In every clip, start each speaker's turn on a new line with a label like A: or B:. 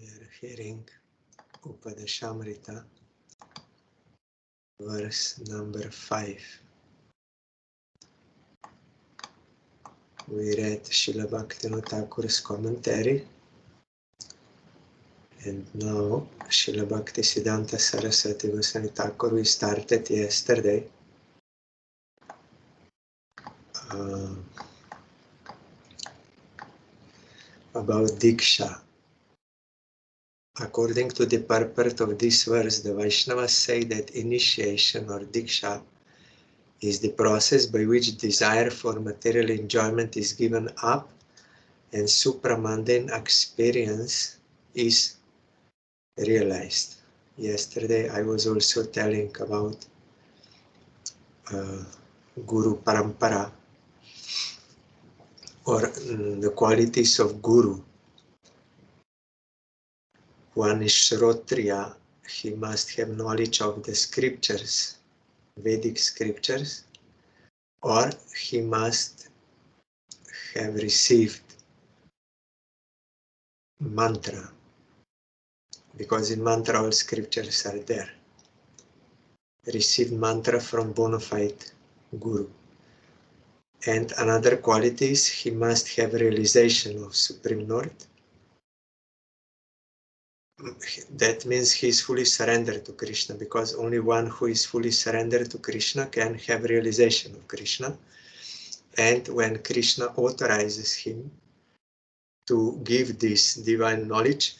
A: We are hearing Upadesamrita, verse number 5. We read Srila Bhaktivinoda Thakur's commentary, and now Srila Bhaktisiddhanta Saraswati Goswami Thakur, we started yesterday about Diksha. According to the purport of this verse, the Vaishnavas say that initiation or Diksha is the process by which desire for material enjoyment is given up and supramundane experience is realized. Yesterday I was also telling about Guru Parampara, or the qualities of Guru. One is Shrotriya, he must have knowledge of the scriptures, Vedic scriptures, or he must have received mantra, because in mantra all scriptures are there. Received mantra from bona fide Guru. And another quality is he must have realization of Supreme Lord. That means he is fully surrendered to Krishna, because only one who is fully surrendered to Krishna can have realization of Krishna. And when Krishna authorizes him to give this divine knowledge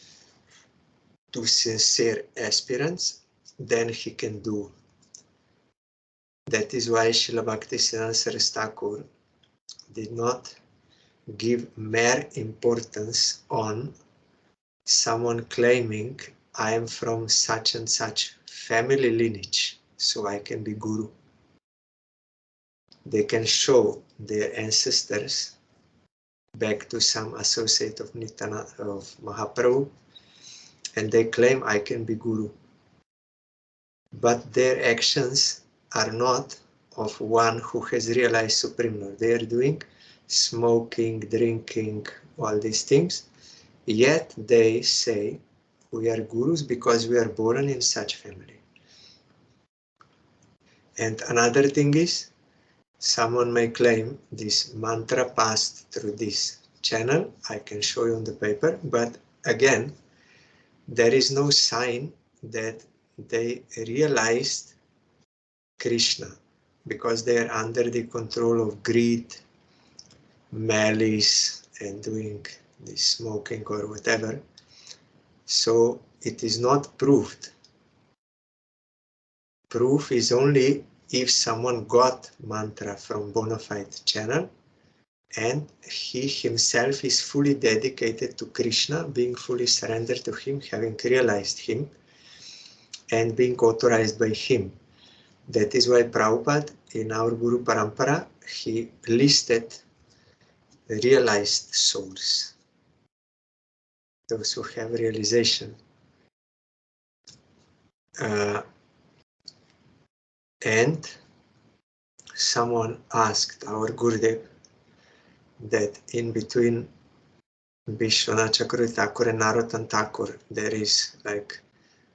A: to sincere aspirants, then he can do. That is why Srila Bhaktisiddhanta Saraswati Thakur did not give mere importance on someone claiming, I am from such and such family lineage, so I can be Guru. They can show their ancestors back to some associate of Nityananda, of Mahaprabhu, and they claim I can be Guru. But their actions are not of one who has realized Supreme Lord. They are doing smoking, drinking, all these things. Yet they say, we are Gurus because we are born in such family. And another thing is, someone may claim this mantra passed through this channel. I can show you on the paper, but again, there is no sign that they realized Krishna, because they are under the control of greed, malice, and doing this smoking or whatever. So it is not proved. Proof is only if someone got mantra from bona fide channel and he himself is fully dedicated to Krishna, being fully surrendered to him, having realized him, and being authorized by him. That is why Prabhupada, in our Guru Parampara, he listed realized souls, those who have realization. And someone asked our Gurudev that in between Vishwanath Chakravarti Thakur and Narottam Thakur, there is like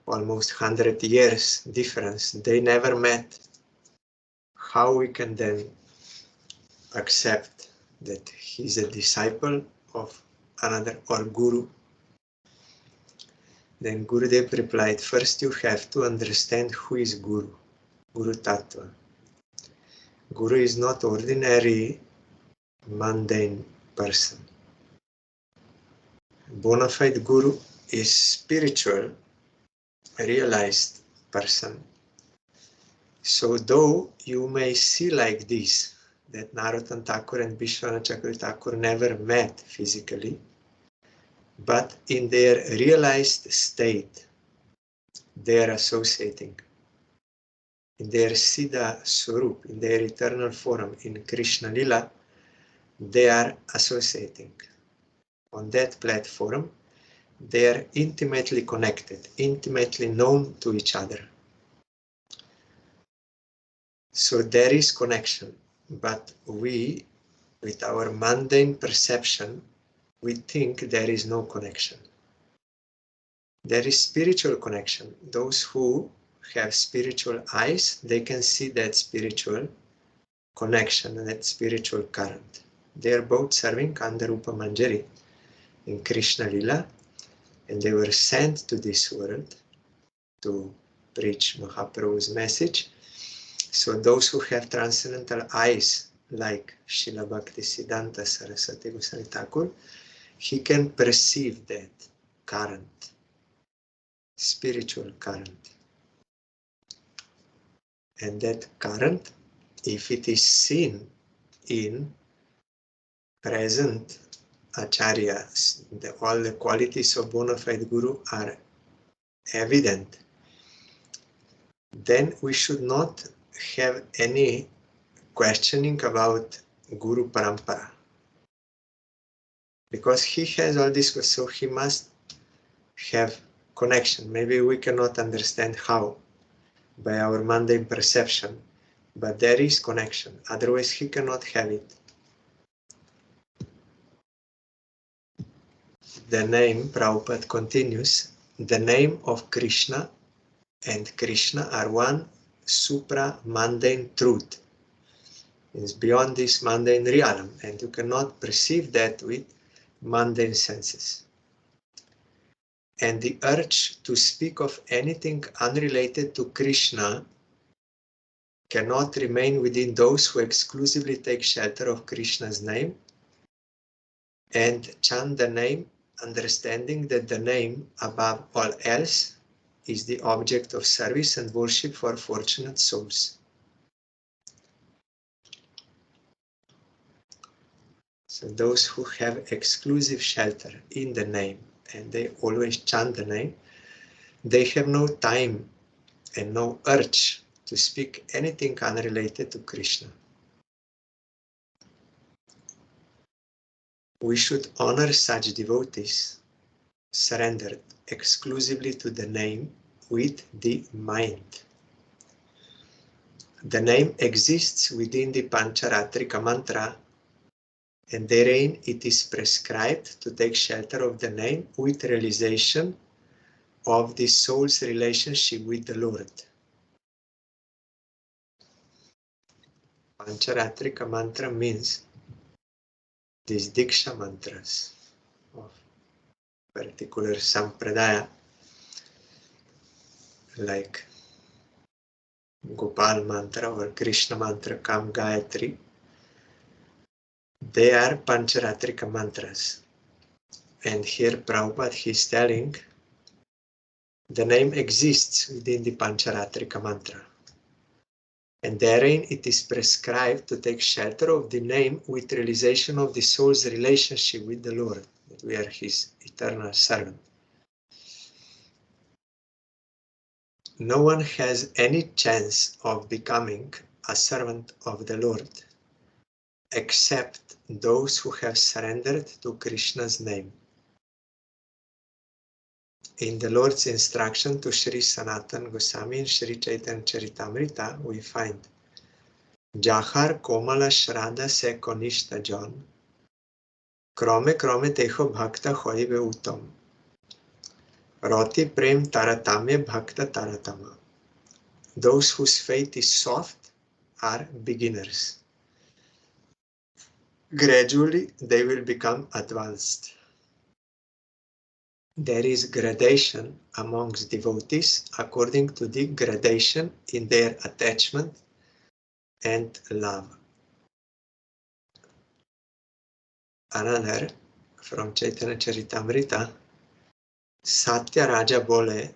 A: almost 100 years difference. They never met. How we can then accept that he's a disciple of another or Guru? Then Gurudev replied, first you have to understand who is Guru, Guru Tattva. Guru is not ordinary mundane person. Bona fide Guru is spiritual, realized person. So though you may see like this, that Narottam Thakur and Vishwanath Chakravarti Thakur never met physically, but in their realized state, they are associating. In their Siddha Swarup, in their eternal form, in Krishna Lila, they are associating. On that platform, they are intimately connected, intimately known to each other. So there is connection, but we, with our mundane perception, we think there is no connection. There is spiritual connection. Those who have spiritual eyes, they can see that spiritual connection and that spiritual current. They are both serving under Rupa Manjari in Krishna Lila, and they were sent to this world to preach Mahaprabhu's message. So those who have transcendental eyes, like Srila Bhaktisiddhanta Saraswati Goswami Thakur, he can perceive that current, spiritual current. And that current, if it is seen in present acharyas, all the qualities of bona fide guru are evident, then we should not have any questioning about Guru Parampara. Because he has all this, so he must have connection. Maybe we cannot understand how by our mundane perception, but there is connection. Otherwise, he cannot have it. The name, Prabhupada continues, the name of Krishna and Krishna are one supra-mundane truth. It's beyond this mundane realm, and you cannot perceive that with mundane senses. And the urge to speak of anything unrelated to Krishna cannot remain within those who exclusively take shelter of Krishna's name and chant the name, understanding that the name, above all else, is the object of service and worship for fortunate souls. So those who have exclusive shelter in the name and they always chant the name, they have no time and no urge to speak anything unrelated to Krishna. We should honor such devotees surrendered exclusively to the name with the mind. The name exists within the Pancharatrika mantra, and therein it is prescribed to take shelter of the name with realization of the soul's relationship with the Lord. Pancharatrika mantra means these Diksha mantras of particular sampradaya, like Gopal mantra or Krishna mantra, Kam Gayatri. They are Pancharatrika mantras. And here Prabhupada is telling the name exists within the Pancharatrika mantra. And therein it is prescribed to take shelter of the name with realization of the soul's relationship with the Lord, that we are his eternal servant. No one has any chance of becoming a servant of the Lord except those who have surrendered to Krishna's name. In the Lord's instruction to Sri Sanatana Goswami in Sri Chaitanya Charitamrita, we find Jahar Komala Shraddha se Konishta Jon, Krome Krome Teho Bhakta Hoibe Uttam, Roti Prem Taratame Bhakta Taratama. Those whose faith is soft are beginners. Gradually, they will become advanced. There is gradation amongst devotees according to the gradation in their attachment and love. Another from Chaitanya Charitamrita, Satya Raja bole,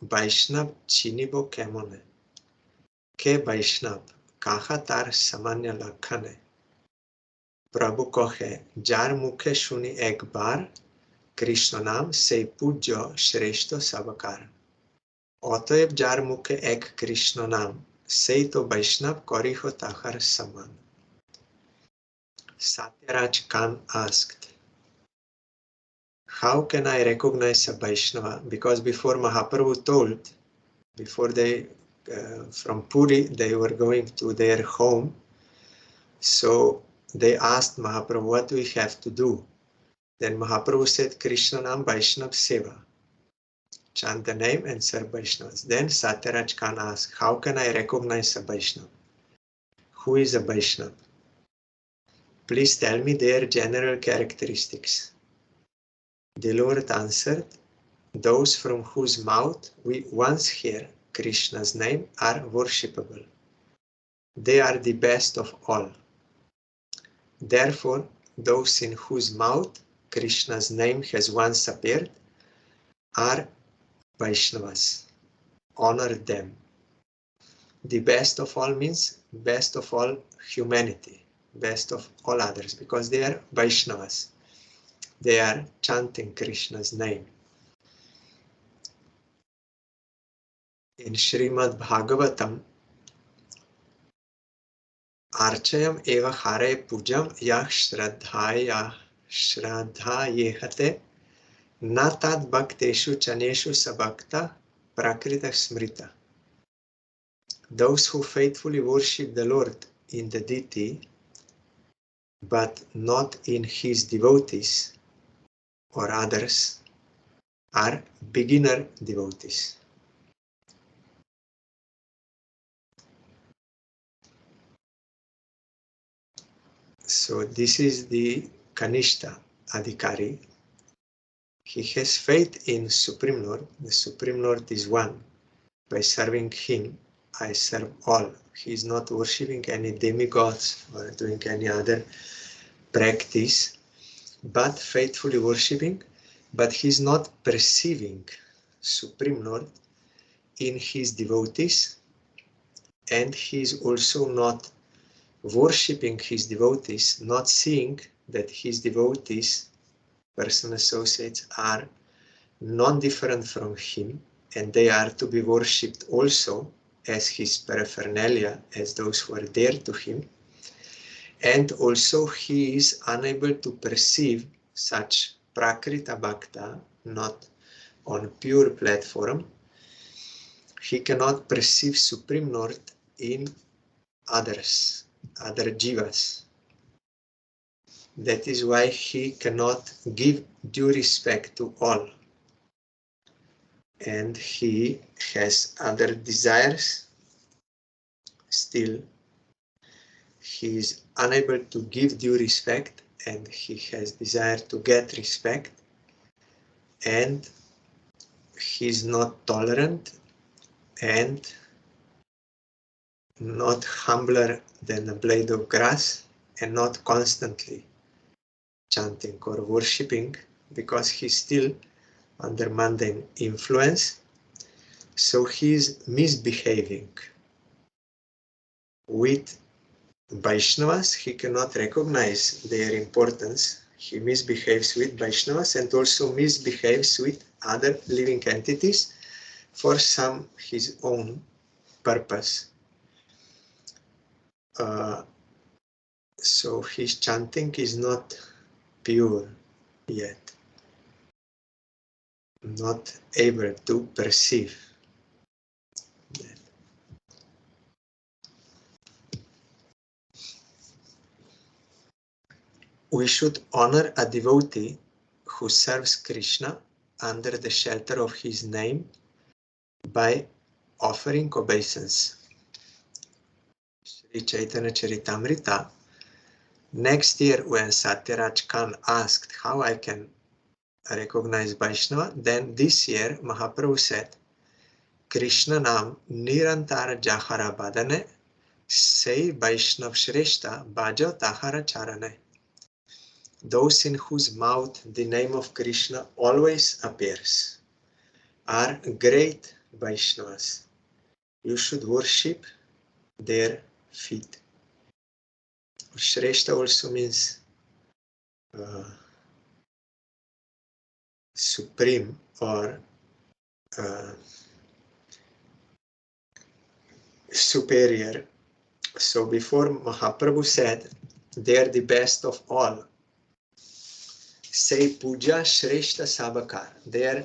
A: Vaishnav chinibo kemone, ke Vaishnav kaha tar samanya lakhane. Prabhu kohe, jar mukhe shuni ek bar, Krishna naam se pujo shreshto sabakar. Otoeb jar mukhe ek Krishna naam, sei to Vaishnav koriho tahar saman. Satyaraj Khan asked, how can I recognize a Vaishnava? Because before Mahaprabhu told, before they, from Puri, they were going to their home. So they asked Mahaprabhu, what do we have to do? Then Mahaprabhu said, Krishna Nam Vaishnav Seva. chant the name and serve Vaishnavas. Then Satyaraj Khan asks, how can I recognize a Vaishnava? Who is a Vaishnava? Please tell me their general characteristics. The Lord answered, those from whose mouth we once hear Krishna's name are worshipable. They are the best of all. Therefore, those in whose mouth Krishna's name has once appeared are Vaishnavas. Honor them. The best of all means best of all humanity, best of all others, because they are Vaishnavas. They are chanting Krishna's name. In Srimad Bhagavatam, Archayam eva hare pujam yah shraddhaya yehate na tad bhakteshu chaneshu sabhakta prakrita smrita. Those who faithfully worship the Lord in the deity, but not in his devotees or others, are beginner devotees. So this is the Kanishta Adhikari. He has faith in Supreme Lord. The Supreme Lord is one. By serving him, I serve all. He is not worshipping any demigods or doing any other practice, but faithfully worshipping. But he is not perceiving Supreme Lord in his devotees, and he is also not worshipping his devotees, not seeing that his devotees, personal associates, are non-different from him, and they are to be worshipped also as his paraphernalia, as those who are dear to him. And also he is unable to perceive such prakrita bhakta, not on pure platform. He cannot perceive Supreme Lord in others, other jivas. That is why he cannot give due respect to all. And he has other desires. Still, he is unable to give due respect, and he has desire to get respect, and he is not tolerant and not humbler than a blade of grass, and not constantly chanting or worshipping, because he's still under mundane influence. So he is misbehaving with Vaishnavas. He cannot recognize their importance. He misbehaves with Vaishnavas and also misbehaves with other living entities for some his own purpose. So his chanting is not pure yet, not able to perceive that. We should honor a devotee who serves Krishna under the shelter of his name by offering obeisance. Sri Chaitanya Charitamrita. Next year, when Satyaraj Khan asked how I can recognize Vaishnava, then this year Mahaprabhu said, Krishna Nam Nirantara Jahara Badane Sei Vaishnav Shrestha Bhajo Tahara Charane. Those in whose mouth the name of Krishna always appears are great Vaishnavas. You should worship their feet. Shrestha also means supreme or superior. So before Mahaprabhu said, they are the best of all. Say puja shrestha sabakar. They are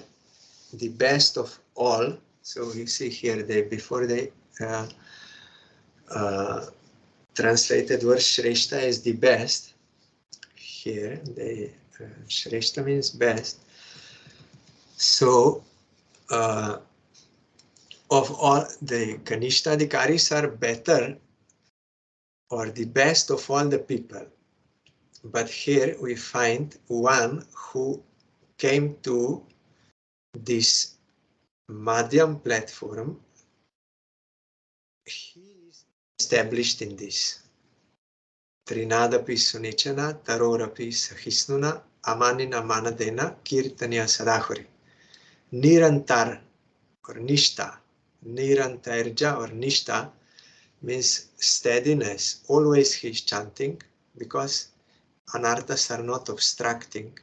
A: the best of all. So you see here, before they translated word shrestha as the best. Here, Shrestha means best. So of all the Kanishtadikaris are better or the best of all the people. But here we find one who came to this Madhyam platform. He is established in this. Trinadapi sunichana, tarorapi sahisnuna, amanina manadena, kirtanya sadahuri. Nirantar or nishta. Nirantarja or nishta means steadiness. Always he is chanting because anarthas are not obstructing.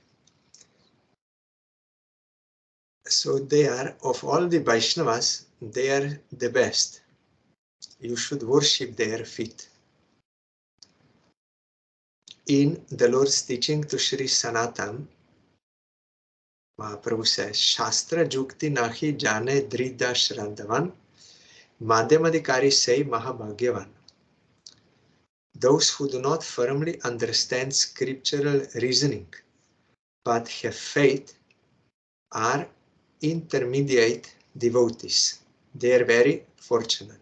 A: So they are, of all the Vaishnavas, they are the best. You should worship their feet. In the Lord's teaching to Sri Sanatan, Mahaprabhu says, Shastra Jukti Nahi Jane Dridha Shrandavan, Madhyamadikari say Mahabhagyavan. Those who do not firmly understand scriptural reasoning, but have faith, are intermediate devotees. They are very fortunate.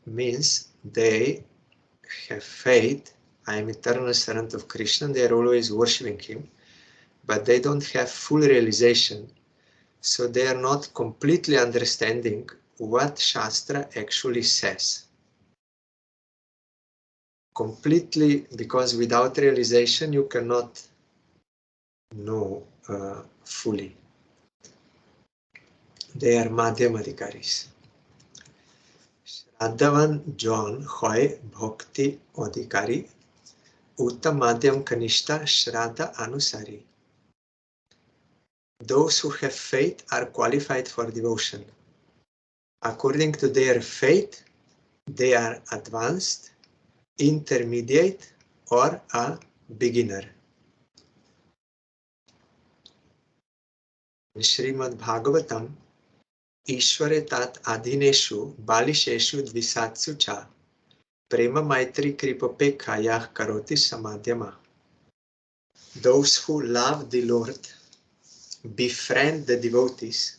A: Means they have faith, I am eternal servant of Krishna, they are always worshipping him, but they don't have full realization, so they are not completely understanding what Shastra actually says. Completely, because without realization you cannot know fully. They are Madhyamadikaris. Shraddhavan John Hoy Bhakti Adhikari Uttam Madhyam Kanishta Shraddha Anusari. Those who have faith are qualified for devotion. According to their faith, they are advanced, intermediate, or a beginner. In Srimad Bhagavatam, Ishware tat adhineshu balisheshu dvisatsu cha prema maitri kripapekha karoti samadhyama. Those who love the Lord, befriend the devotees,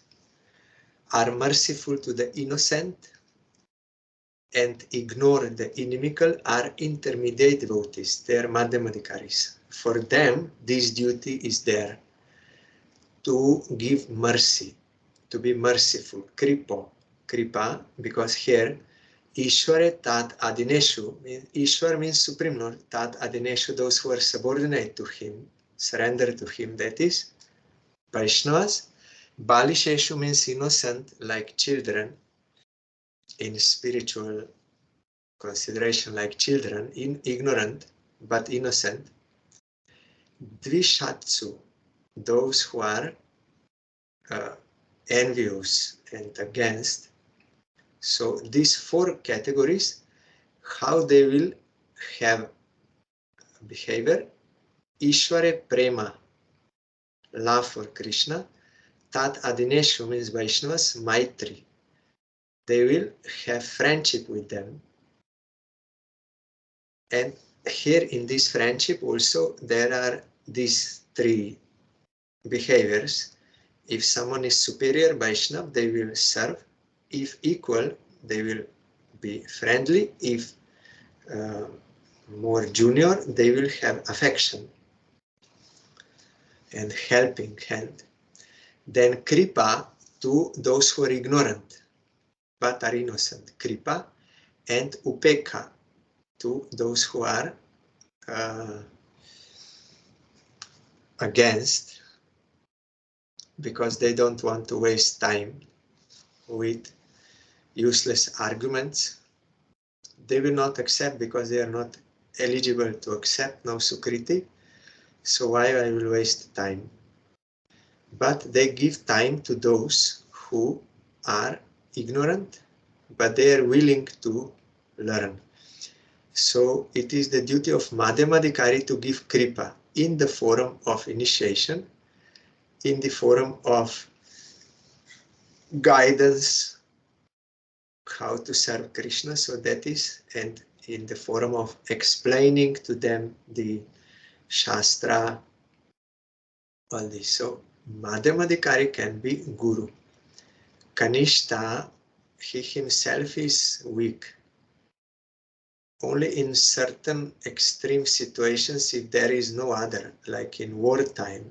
A: are merciful to the innocent, and ignore the inimical, are intermediate devotees. They are Madhyamadikaris. For them, this duty is there to give mercy, to be merciful. Kripa, because here, Ishware tat adineshu, Ishwar means Supreme Lord, tat adineshu, those who are subordinate to him, surrender to him, that is, Vaishnavas. Balisheshu means innocent, like children, in spiritual consideration, like children, ignorant but innocent. Dvishatsu, those who are envious and against. So these four categories, how they will have behavior. Ishware prema, love for Krishna. Tat adineshu means Vaishnavas, maitri. They will have friendship with them. And here in this friendship also there are these three behaviors. If someone is superior, Vaishnav, they will serve. If equal, they will be friendly. If more junior, they will have affection and helping hand. Then kripa to those who are ignorant but are innocent. Kripa, and upekha to those who are against, because they don't want to waste time with useless arguments. They will not accept because they are not eligible to accept, no sukriti. So why I will waste time? But they give time to those who are ignorant, but they are willing to learn. So it is the duty of Madhyamadikari to give kripa in the form of initiation, in the form of guidance, how to serve Krishna, so that is, and in the form of explaining to them the Shastra, all this. So Madhyamadhikari can be guru. Kanishta, he himself is weak. Only in certain extreme situations, if there is no other, like in wartime,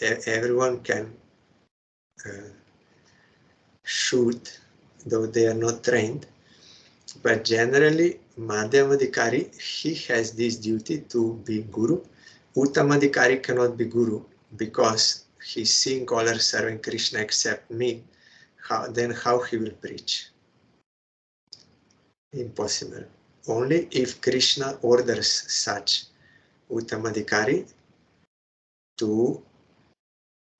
A: everyone can shoot, though they are not trained. But generally, Madhyamadhikari, he has this duty to be guru. Uttamadhikari cannot be guru because he's seeing all are serving Krishna except me. Then how he will preach? Impossible. Only if Krishna orders such Uttamadhikari to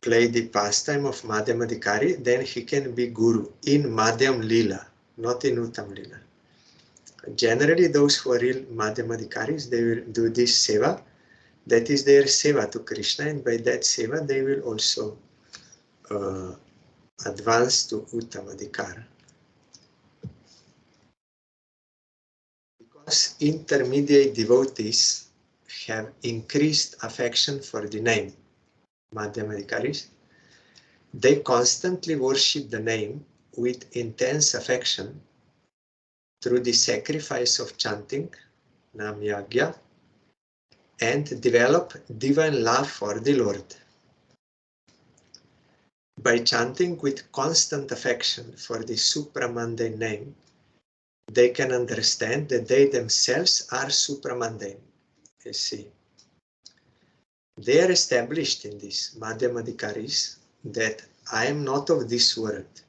A: play the pastime of Madhyamadhikari, then he can be guru in Madhyam Lila, not in Uttam Lila. Generally, those who are real Madhyamadhikaris, they will do this seva. That is their seva to Krishna, and by that seva, they will also advance to Uttamadhikara. Because intermediate devotees have increased affection for the name, Madhyamadhikaris, they constantly worship the name with intense affection through the sacrifice of chanting, Nam Yagya, and develop divine love for the Lord. By chanting with constant affection for the supramundane name, they can understand that they themselves are supramundane. You see, they are established in this Madhyamadhikaris that I am not of this world.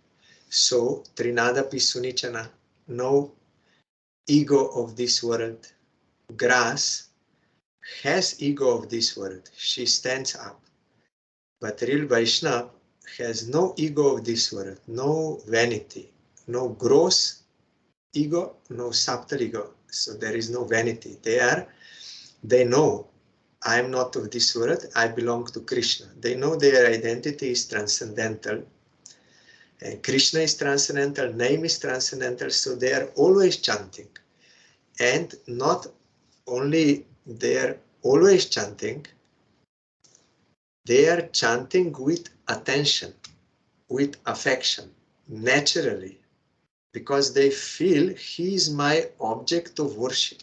A: So, Trinadapi Sunichana, no ego of this world. Grass has ego of this world. She stands up. But real Vaishnava has no ego of this world, no vanity, no gross ego, no subtle ego. So there is no vanity. They know I am not of this world, I belong to Krishna. They know their identity is transcendental. And Krishna is transcendental, name is transcendental, so they are always chanting. And not only they are always chanting, they are chanting with attention, with affection, naturally, because they feel he is my object of worship.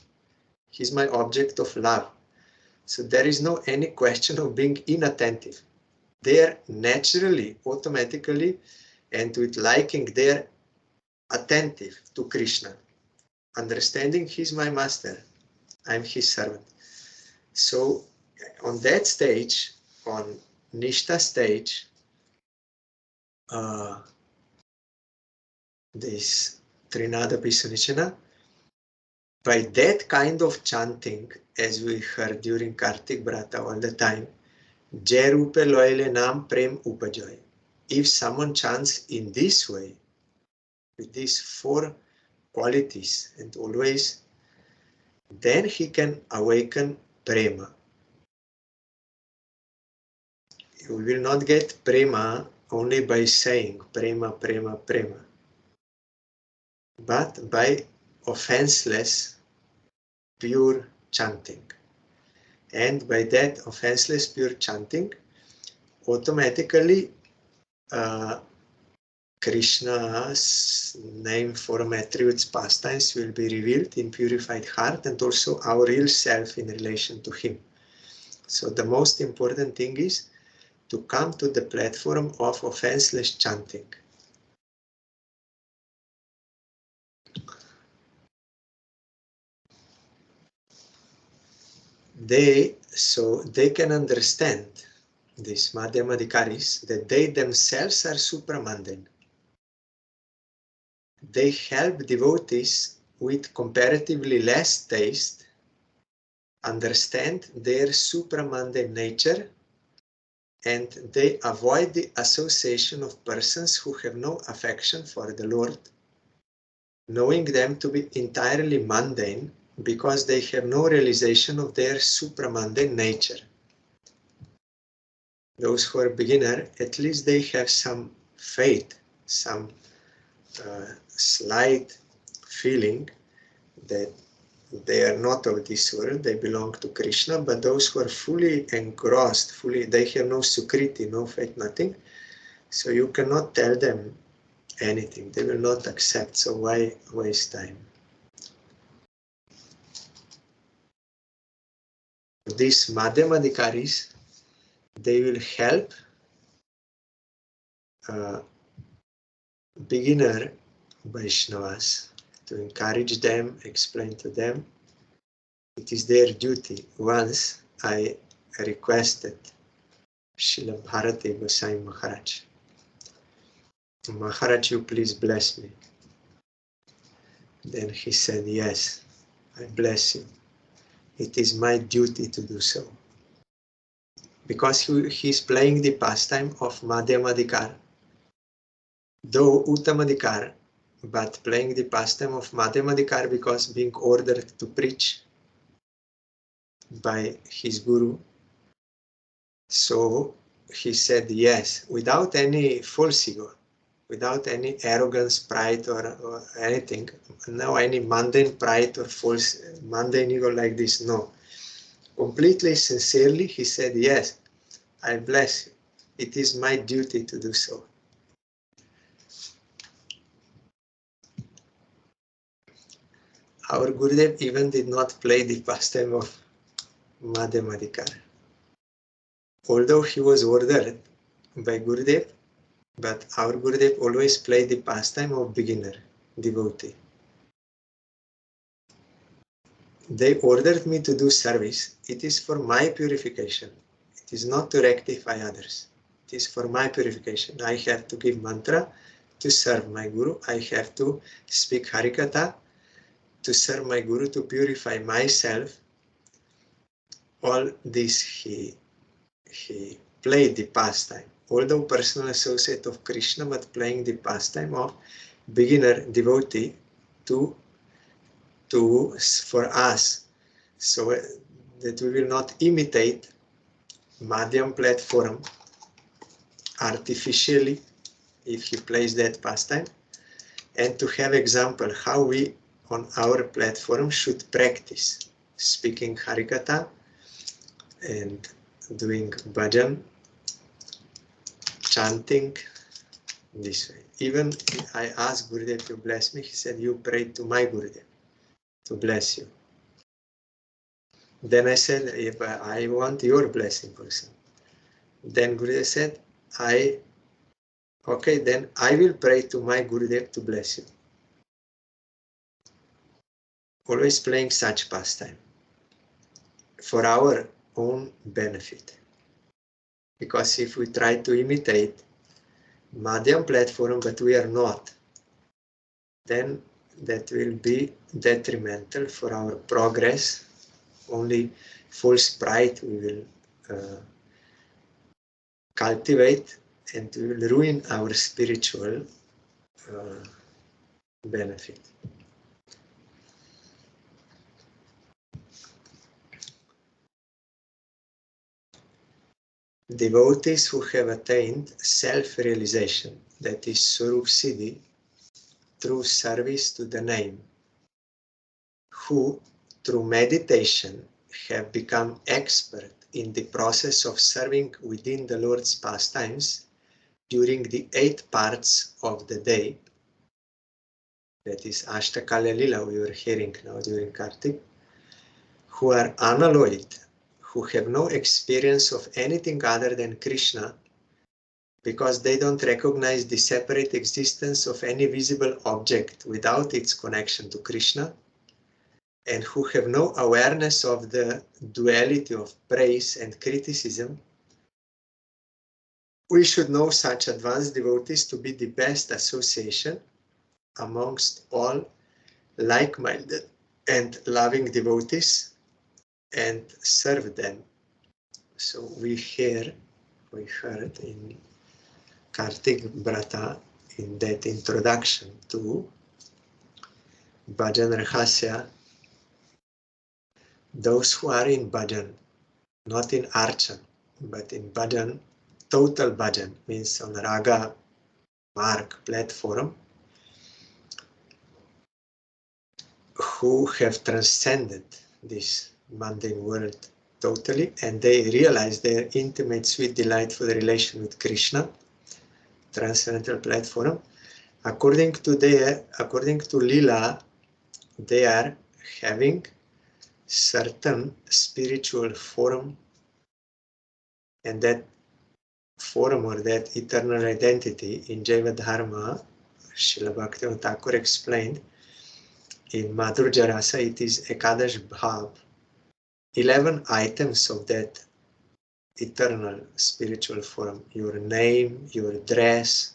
A: He is my object of love. So there is no any question of being inattentive. They are naturally, automatically, and with liking, they are attentive to Krishna, understanding he is my master, I am his servant. So on that stage, on Nishta stage, this Trinada Pisunichana, by that kind of chanting, as we heard during Kartik Brata all the time, Jai Rupe Loile Nam Prem Upajoy. If someone chants in this way, with these four qualities and always, then he can awaken prema. You will not get prema only by saying prema, prema, prema, but by offenseless, pure chanting. And by that offenseless, pure chanting, automatically Krishna's name, form, attributes, pastimes will be revealed in purified heart, and also our real self in relation to him. So the most important thing is to come to the platform of offenseless chanting. They can understand, these Madhyamadhikaris, that they themselves are supramundane. They help devotees with comparatively less taste understand their supramundane nature, and they avoid the association of persons who have no affection for the Lord, knowing them to be entirely mundane because they have no realization of their supramundane nature. Those who are beginner, at least they have some faith, some slight feeling that they are not of this world, they belong to Krishna, but those who are fully engrossed, they have no sukriti, no faith, nothing. So you cannot tell them anything. They will not accept, so why waste time? These madhyamadikaris, they will help beginner Vaishnavas to encourage them, explain to them. It is their duty. Once I requested Srila Bharati Goswami Maharaj, Maharaj, you please bless me. Then he said, yes, I bless you. It is my duty to do so. Because he is playing the pastime of Madhyamadikar. Though Uttamadikar, but playing the pastime of Madhyamadikar because being ordered to preach by his guru. So he said yes, without any false ego, without any arrogance, pride or anything. No any mundane pride or false mundane ego like this, no. Completely sincerely he said, yes, I bless you. It is my duty to do so. Our Gurudev even did not play the pastime of Madhyamadikar. Although he was ordered by Gurudev, but our Gurudev always played the pastime of beginner, devotee. They ordered me to do service. It is for my purification. It is not to rectify others. It is for my purification. I have to give mantra to serve my Guru. I have to speak Harikatha to serve my Guru, to purify myself. All this he played the pastime. Although personal associate of Krishna, but playing the pastime of beginner devotee for us, so that we will not imitate Madhyam platform artificially if he plays that pastime, and to have example how we on our platform should practice speaking Harikatha and doing bhajan, chanting this way. Even I asked Gurudev to bless me, he said, you pray to my Gurudev to bless you. Then I said, if I want your blessing also. Then Gurudev said, okay, then I will pray to my Gurudev to bless you. Always playing such pastime for our own benefit. Because if we try to imitate Madhyam platform, but we are not, then that will be detrimental for our progress. Only false pride we will cultivate, and we will ruin our spiritual benefit. Devotees who have attained self-realization, that is Swarup Siddhi, through service to the name, who through meditation have become expert in the process of serving within the Lord's pastimes during the 8 parts of the day, that is Ashtakala Lila we were hearing now during Kartik, who are unalloyed, who have no experience of anything other than Krishna, because they don't recognize the separate existence of any visible object without its connection to Krishna, and who have no awareness of the duality of praise and criticism. We should know such advanced devotees to be the best association amongst all like-minded and loving devotees, and serve them. So we heard in Kartik Brata, in that introduction to Bhajan Rahasya, those who are in Bhajan, not in Archan, but in Bhajan, total Bhajan, means on Raga mark platform, who have transcended this mundane world totally, and they realize their intimate, sweet, delightful relation with Krishna, transcendental platform. According to Lila, they are having certain spiritual form, and that form or that eternal identity in Jaiva Dharma, Srila Bhaktivinoda Thakur explained in Madhurya Rasa, it is Ekadash Bhav, 11 items of that eternal spiritual form: your name, your dress,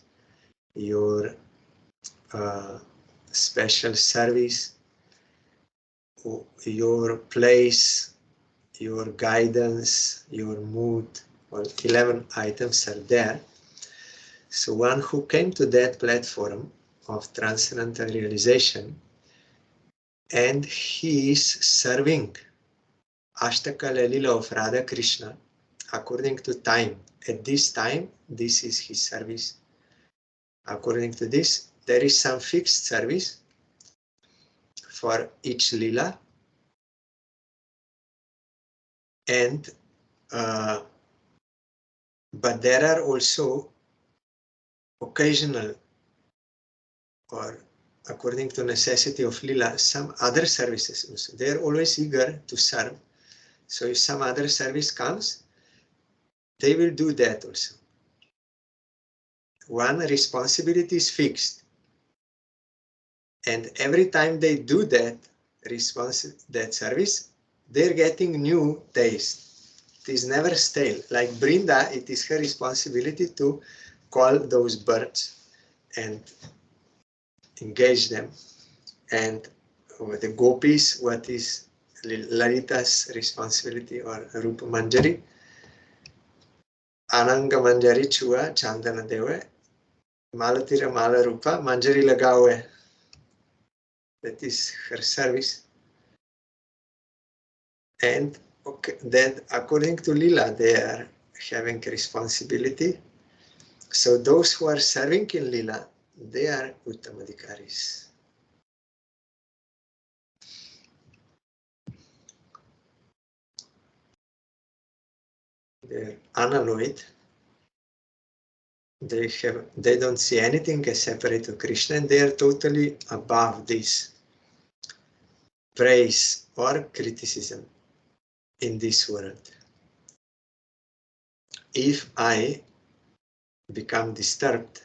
A: your special service, your place, your guidance, your mood. Well, 11 items are there. So one who came to that platform of transcendental realization, and he is serving Ashtaka Lila of Radha Krishna according to time. At this time, this is his service. According to this, there is some fixed service for each lila, and but there are also occasional, or according to necessity of lila, some other services also. They are always eager to serve. So if some other service comes, they will do that also. One responsibility is fixed, and every time they do that service, they're getting new taste. It is never stale. Like Brinda, it is her responsibility to call those birds and engage them. And with the gopis, what is Lalita's responsibility, or Rupa Manjari? Ananga Manjari Chua Chandana Deva, Malatira Mala Rupa, Manjari Lagawe. That is her service. And then according to Lila, they are having responsibility. So those who are serving in Lila, they are Uttamadhikaris. They're unalloyed. They don't see anything as separate to Krishna, and they are totally above this praise or criticism in this world. If I become disturbed,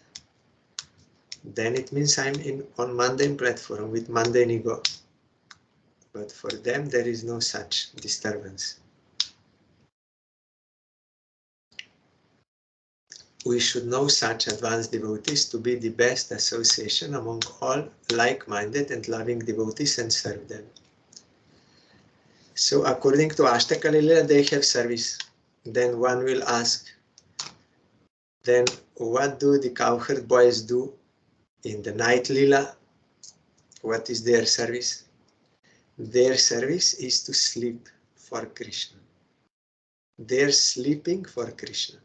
A: then it means I'm on mundane platform with mundane ego. But for them, there is no such disturbance. We should know such advanced devotees to be the best association among all like-minded and loving devotees, and serve them. So according to Ashtaka Lila, they have service. Then one will ask, then what do the cowherd boys do in the night Lila? What is their service? Their service is to sleep for Krishna. They're sleeping for Krishna.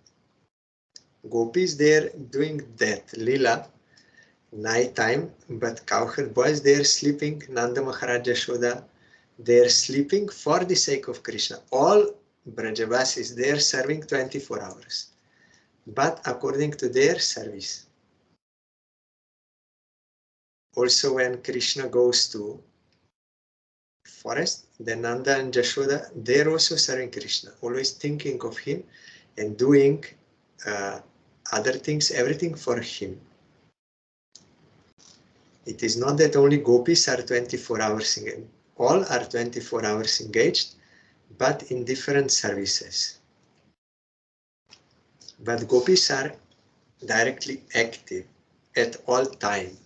A: Gopis, they're doing that Lila night time, but cowherd boys, they're sleeping. Nanda Maharaj, Yashoda, they're sleeping for the sake of Krishna. All Brajavasis, they're serving 24 hours, but according to their service. Also, when Krishna goes to forest, then Nanda and Yashoda, they're also serving Krishna, always thinking of him and doing other things, everything for him. It is not that only gopis are 24 hours engaged. All are 24 hours engaged, but in different services. But gopis are directly active at all time.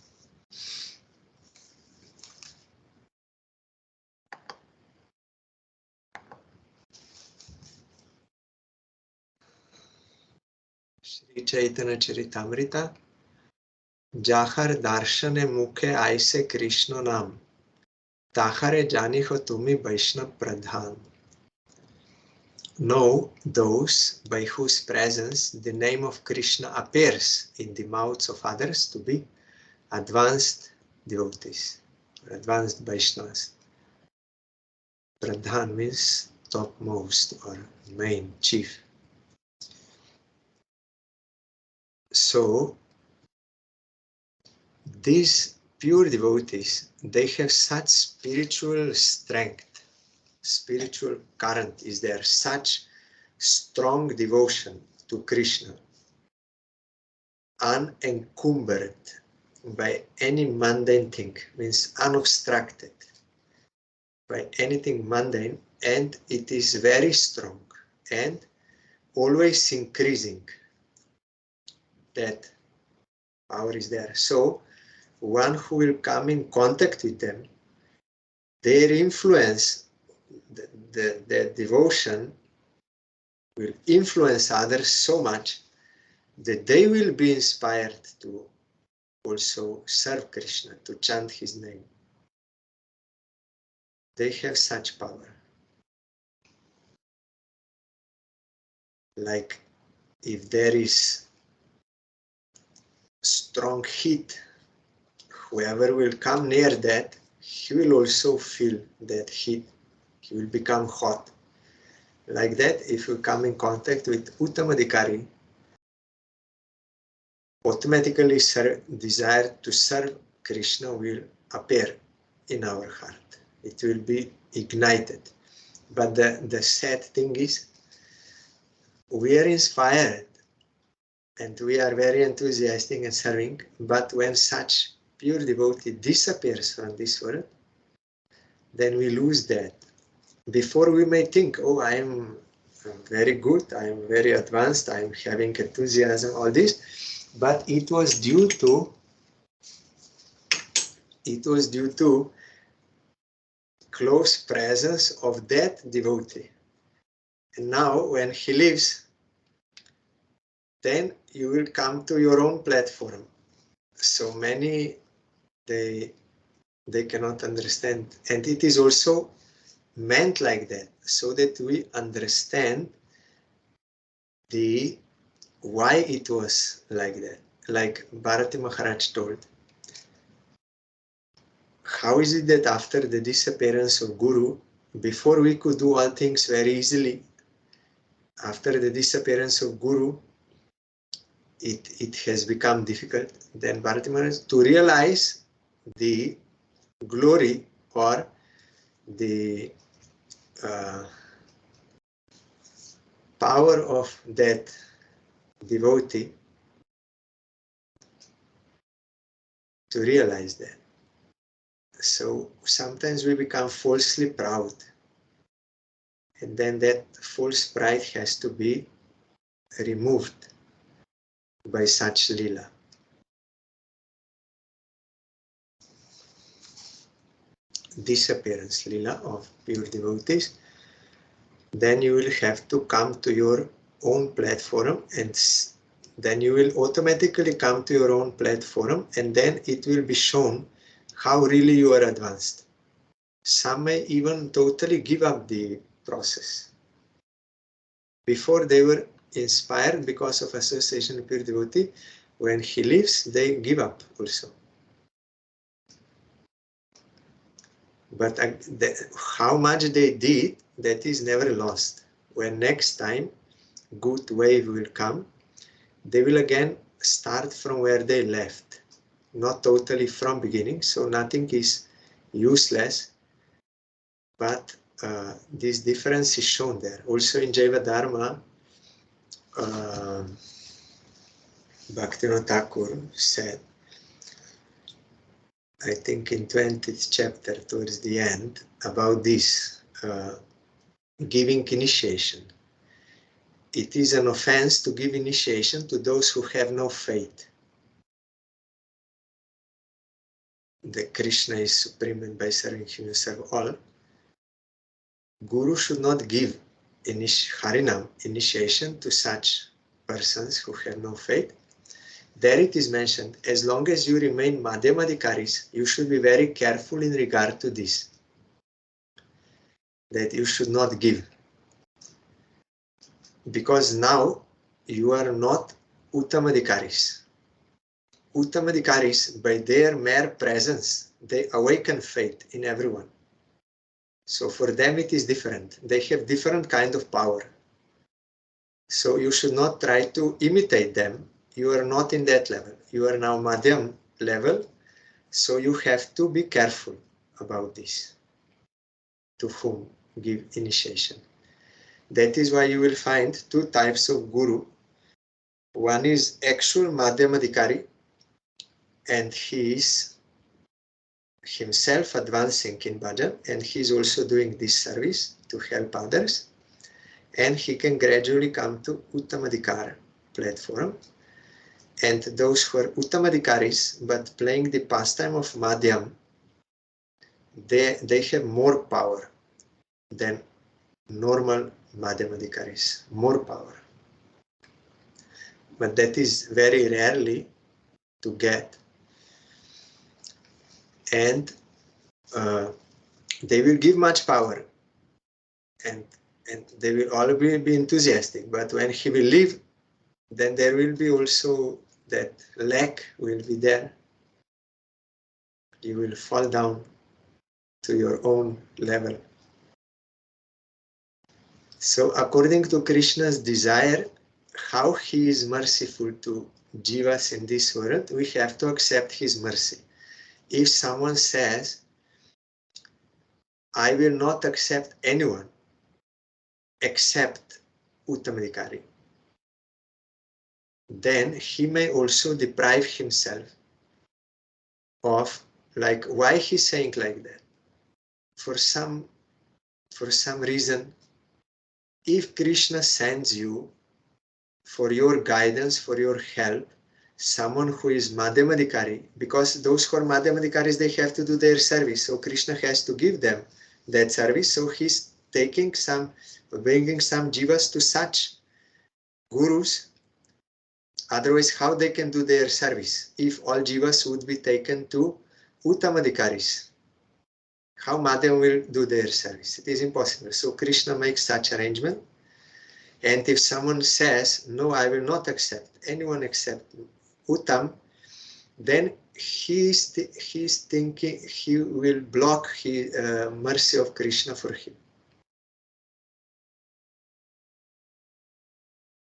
A: Sri Chaitanya Charitamrita, Jahar Darshane Mukhe Aise Krishna Nam, Tahare Janiho Tumi Vaishnav Pradhan. Know those by whose presence the name of Krishna appears in the mouths of others to be advanced devotees. advanced Vaishnavas. Pradhan means topmost or main, chief. So these pure devotees, they have such spiritual strength, spiritual current is there, such strong devotion to Krishna, unencumbered by any mundane thing, means unobstructed by anything mundane, and it is very strong and always increasing. That power is there. So one who will come in contact with them, their influence, the devotion will influence others so much that they will be inspired to also serve Krishna, to chant his name. They have such power. Like if there is strong heat, whoever will come near that, he will also feel that heat. He will become hot. Like that, if you come in contact with Uttamadhikari, automatically desire to serve Krishna will appear in our heart. It will be ignited. But the sad thing is, we are inspired and we are very enthusiastic and serving, but when such pure devotee disappears from this world, then we lose that. Before we may think, oh, I am very good, I am very advanced, I am having enthusiasm, all this, but it was due to close presence of that devotee. And now when he leaves, then you will come to your own platform. So many, they cannot understand. And it is also meant like that, so that we understand why it was like that. Like Bharati Maharaj told, how is it that after the disappearance of Guru, before we could do all things very easily, after the disappearance of Guru, it has become difficult. Then Bharati Maharaj, to realize the glory or the power of that devotee, to realize that. So sometimes we become falsely proud, and then that false pride has to be removed by such lila. Disappearance lila of pure devotees, then you will have to come to your own platform, and then you will automatically come to your own platform, and then it will be shown how really you are advanced. Some may even totally give up the process. Before they were inspired because of association with pure devotee, when he leaves, they give up also. But how much they did, that is never lost. When next time good wave will come, they will again start from where they left, not totally from beginning, so nothing is useless, but this difference is shown there. Also in Jaiva Dharma, Bhaktivinoda Thakur said, I think in 20th chapter towards the end, about this giving initiation. It is an offense to give initiation to those who have no faith that Krishna is supreme and by serving him you serve all. Guru should not give Harinam initiation to such persons who have no faith. There it is mentioned, as long as you remain Madhyamadhikaris, you should be very careful in regard to this, that you should not give. Because now you are not Uttamadhikaris. Uttamadhikaris, by their mere presence, they awaken faith in everyone. So for them it is different. They have different kind of power. So you should not try to imitate them. You are not in that level. You are now Madhyam level. So you have to be careful about this. To whom give initiation. That is why you will find two types of guru. One is actual Madhyamadhikari, and he is himself advancing in bhajan, and he is also doing this service to help others, and he can gradually come to Uttamadhikara platform. And those who are Uttamadhikaris but playing the pastime of Madhyam, they have more power than normal Madhyamadhikaris, more power. But that is very rarely to get. And they will give much power, and they will all be enthusiastic. But when he will leave, then there will be also that lack will be there. You will fall down to your own level. So according to Krishna's desire, how he is merciful to jivas in this world, we have to accept his mercy. If someone says, I will not accept anyone except Uttamadhikari, then he may also deprive himself of, like, why he's saying like that? For some reason, if Krishna sends you for your guidance, for your help, someone who is Madhyamadhikari, because those who are Madhyamadhikaris, they have to do their service, so Krishna has to give them that service, so he's bringing some jivas to such gurus. Otherwise, how they can do their service? If all jivas would be taken to Uttamadhikaris, how Madhyam will do their service? It is impossible. So Krishna makes such arrangement. And if someone says, no, I will not accept anyone except Uttam, then he's thinking he will block his mercy of Krishna for him.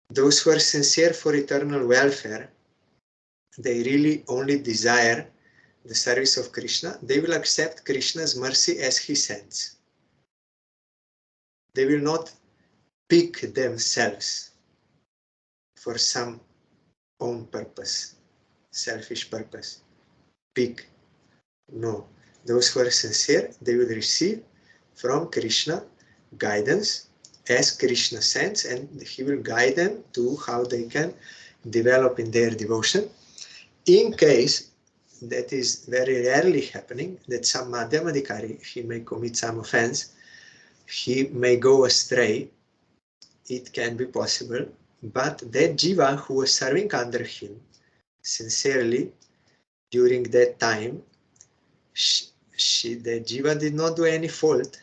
A: Those who are sincere for eternal welfare, they really only desire the service of Krishna. They will accept Krishna's mercy as he sends. They will not pick themselves for some own purpose, selfish purpose. Pick. No. Those who are sincere, they will receive from Krishna guidance as Krishna sends, and he will guide them to how they can develop in their devotion. In case that is very rarely happening, that some Madhyamadhikari, he may commit some offense, he may go astray, it can be possible, but that jiva who was serving under him sincerely during that time, the jiva did not do any fault.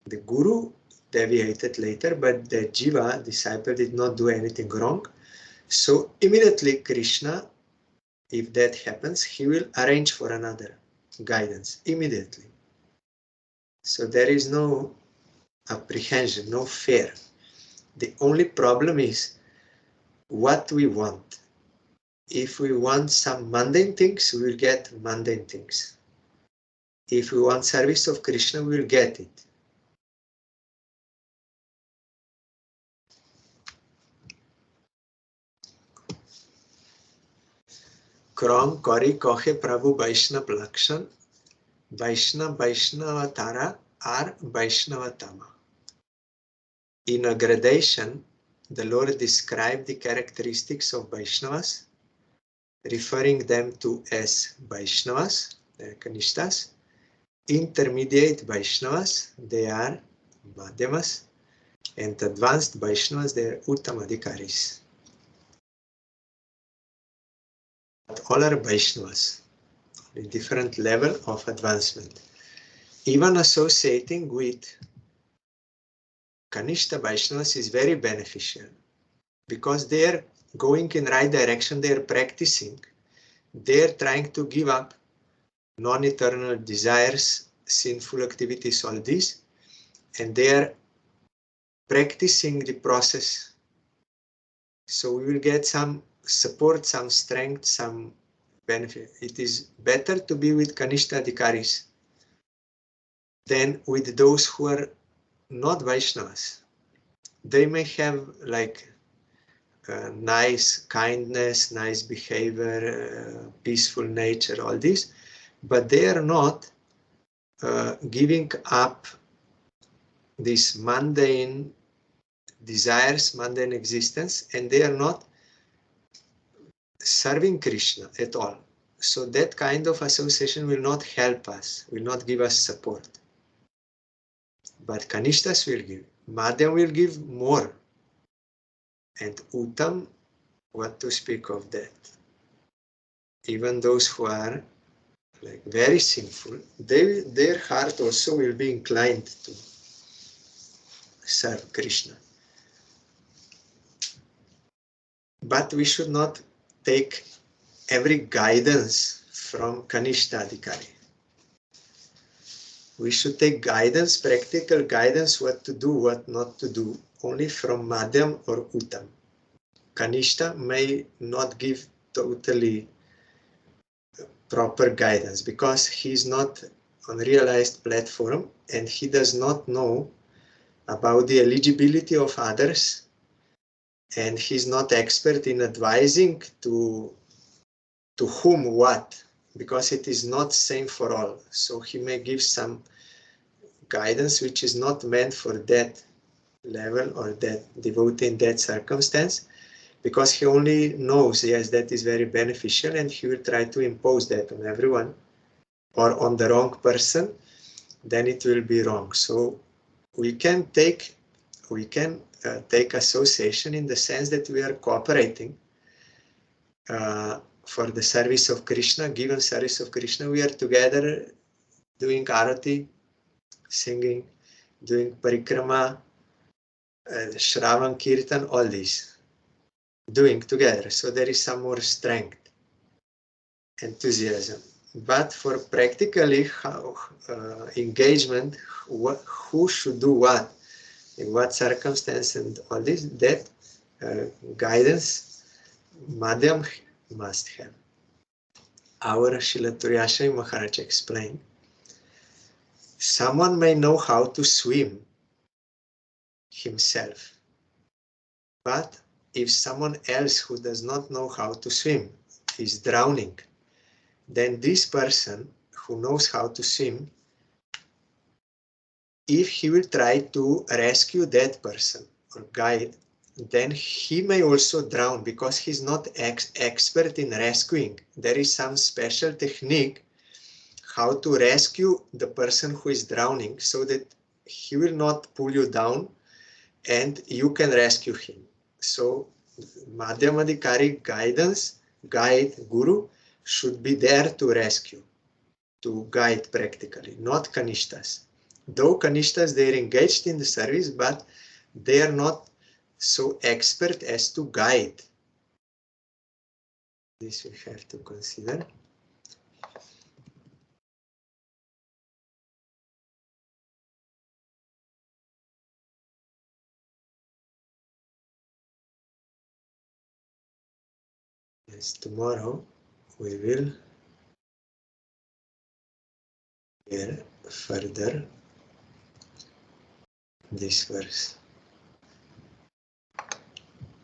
A: The guru deviated later, but the jiva, disciple, did not do anything wrong. So immediately Krishna, if that happens, he will arrange for another guidance immediately. So there is no apprehension, no fear. The only problem is what we want. If we want some mundane things, we will get mundane things. If we want service of Krishna, we will get it. Krom kori kohe Prabhu Vaishnav Lakshan, Vaishnavatara are Vaishnavatama. In a gradation, the Lord described the characteristics of Vaishnavas, referring them to as Vaishnavas, they are Kanishtas, intermediate Vaishnavas, they are Madhyamas, and advanced Vaishnavas, they are Uttamadhikaris. But all are Vaishnavas, a different level of advancement. Even associating with Kanishta Vaishnavas is very beneficial because they are going in right direction, they are practicing they're trying to give up non-eternal desires, sinful activities, all this, and they're practicing the process. So we will get some support, some strength, some benefit. It is better to be with Kanishta Adhikaris than with those who are not Vaishnavas. They may have like nice kindness, nice behavior, peaceful nature, all this, but they are not giving up this mundane desires, mundane existence, and they are not serving Krishna at all. So that kind of association will not help us, will not give us support. But Kanishtas will give. Madhyam will give more. And Uttam, what to speak of that? Even those who are like very sinful, their heart also will be inclined to serve Krishna. But we should not take every guidance from Kanishta Adhikari. We should take guidance, practical guidance, what to do, what not to do, only from Madhyam or Uttam. Kanishta may not give totally proper guidance because he is not on realized platform and he does not know about the eligibility of others, and he's not expert in advising to whom what, because it is not same for all. So he may give some guidance which is not meant for that level or that devotee in that circumstance, because he only knows, yes, that is very beneficial, and he will try to impose that on everyone or on the wrong person, then it will be wrong. So we can take association in the sense that we are cooperating for the service of Krishna, given service of Krishna. We are together doing arati, singing, doing parikrama, Shravan Kirtan, all these, doing together. So there is some more strength, enthusiasm. But for practically engagement, who should do what, in what circumstance, and all this, that guidance, Madhyam must have. Our Srila Turyashri Maharaj explained, someone may know how to swim himself, but if someone else who does not know how to swim is drowning, then this person who knows how to swim, if he will try to rescue that person or guide, then he may also drown because he's not expert in rescuing. There is some special technique how to rescue the person who is drowning so that he will not pull you down and you can rescue him. So Madhyamadhikari guide, guru should be there to rescue, to guide practically, not Kanishtas. Though Kanishtas, they are engaged in the service, but they are not so expert as to guide. This we have to consider. Yes, tomorrow we will hear further this verse.